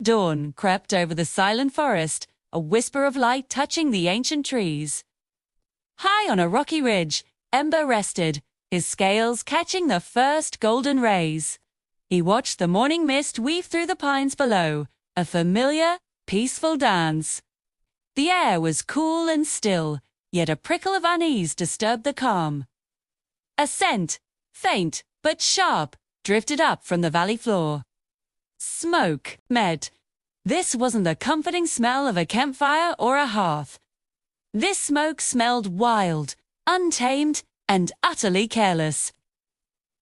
Dawn crept over the silent forest, a whisper of light touching the ancient trees. High on a rocky ridge, Ember rested, his scales catching the first golden rays. He watched the morning mist weave through the pines below, a familiar, peaceful dance. The air was cool and still, yet a prickle of unease disturbed the calm. A scent, faint but sharp, drifted up from the valley floor. Smoke met. This wasn't the comforting smell of a campfire or a hearth. This smoke smelled wild, untamed, and utterly careless.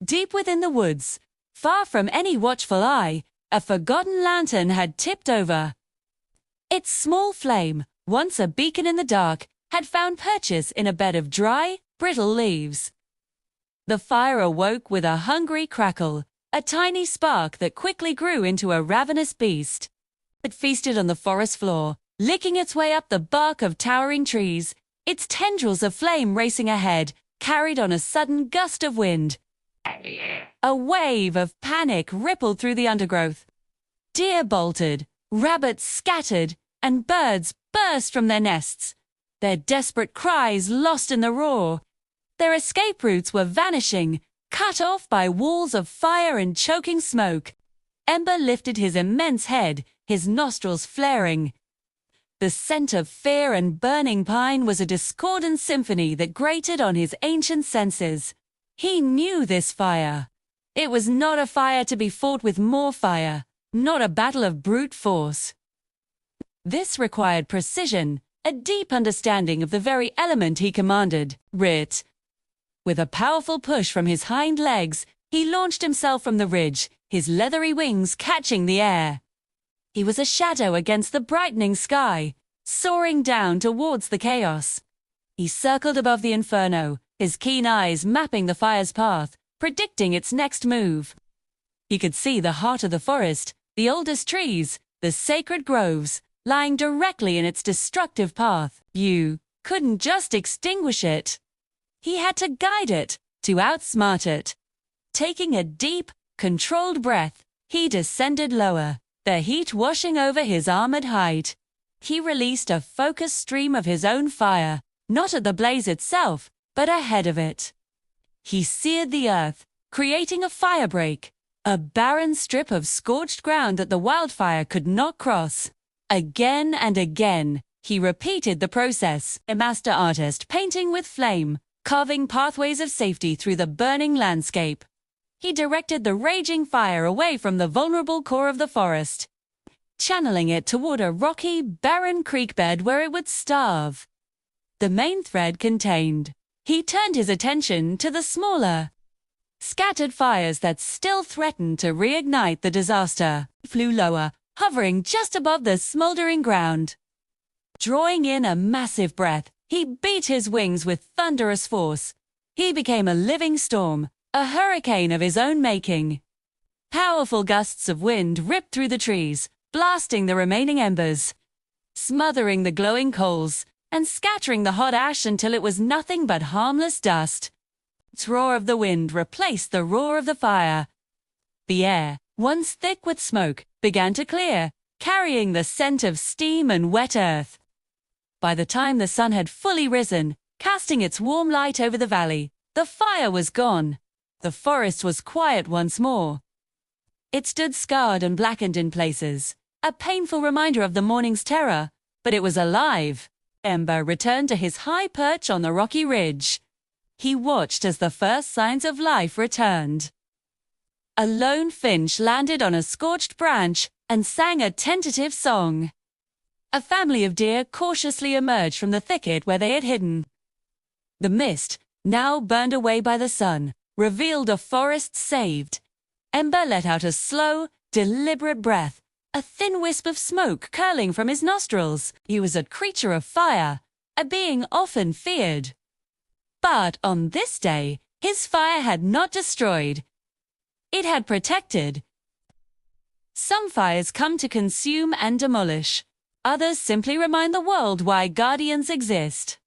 Deep within the woods, far from any watchful eye, a forgotten lantern had tipped over. Its small flame, once a beacon in the dark, had found purchase in a bed of dry, brittle leaves. The fire awoke with a hungry crackle, a tiny spark that quickly grew into a ravenous beast. It feasted on the forest floor, licking its way up the bark of towering trees, its tendrils of flame racing ahead, carried on a sudden gust of wind. A wave of panic rippled through the undergrowth. Deer bolted, rabbits scattered, and birds burst from their nests, their desperate cries lost in the roar. Their escape routes were vanishing, cut off by walls of fire and choking smoke. Ember lifted his immense head, his nostrils flaring. The scent of fear and burning pine was a discordant symphony that grated on his ancient senses. He knew this fire. It was not a fire to be fought with more fire, not a battle of brute force. This required precision, a deep understanding of the very element he commanded, Rit. With a powerful push from his hind legs, he launched himself from the ridge, his leathery wings catching the air. He was a shadow against the brightening sky, soaring down towards the chaos. He circled above the inferno, his keen eyes mapping the fire's path, predicting its next move. He could see the heart of the forest, the oldest trees, the sacred groves, lying directly in its destructive path. You couldn't just extinguish it. He had to guide it, to outsmart it. Taking a deep, controlled breath, he descended lower, the heat washing over his armored hide. He released a focused stream of his own fire, not at the blaze itself, but ahead of it. He seared the earth, creating a firebreak, a barren strip of scorched ground that the wildfire could not cross. Again and again, he repeated the process, a master artist painting with flame, carving pathways of safety through the burning landscape. He directed the raging fire away from the vulnerable core of the forest, channeling it toward a rocky, barren creek bed where it would starve. The main thread contained. He turned his attention to the smaller, scattered fires that still threatened to reignite the disaster. He flew lower, hovering just above the smoldering ground. Drawing in a massive breath, he beat his wings with thunderous force. He became a living storm, a hurricane of his own making. Powerful gusts of wind ripped through the trees, blasting the remaining embers, smothering the glowing coals, and scattering the hot ash until it was nothing but harmless dust. The roar of the wind replaced the roar of the fire. The air, once thick with smoke, began to clear, carrying the scent of steam and wet earth. By the time the sun had fully risen, casting its warm light over the valley, the fire was gone. The forest was quiet once more. It stood scarred and blackened in places, a painful reminder of the morning's terror, but it was alive. Ember returned to his high perch on the rocky ridge. He watched as the first signs of life returned. A lone finch landed on a scorched branch and sang a tentative song. A family of deer cautiously emerged from the thicket where they had hidden. The mist, now burned away by the sun, revealed a forest saved. Ember let out a slow, deliberate breath, a thin wisp of smoke curling from his nostrils. He was a creature of fire, a being often feared. But on this day, his fire had not destroyed. It had protected. Some fires come to consume and demolish. Others simply remind the world why guardians exist.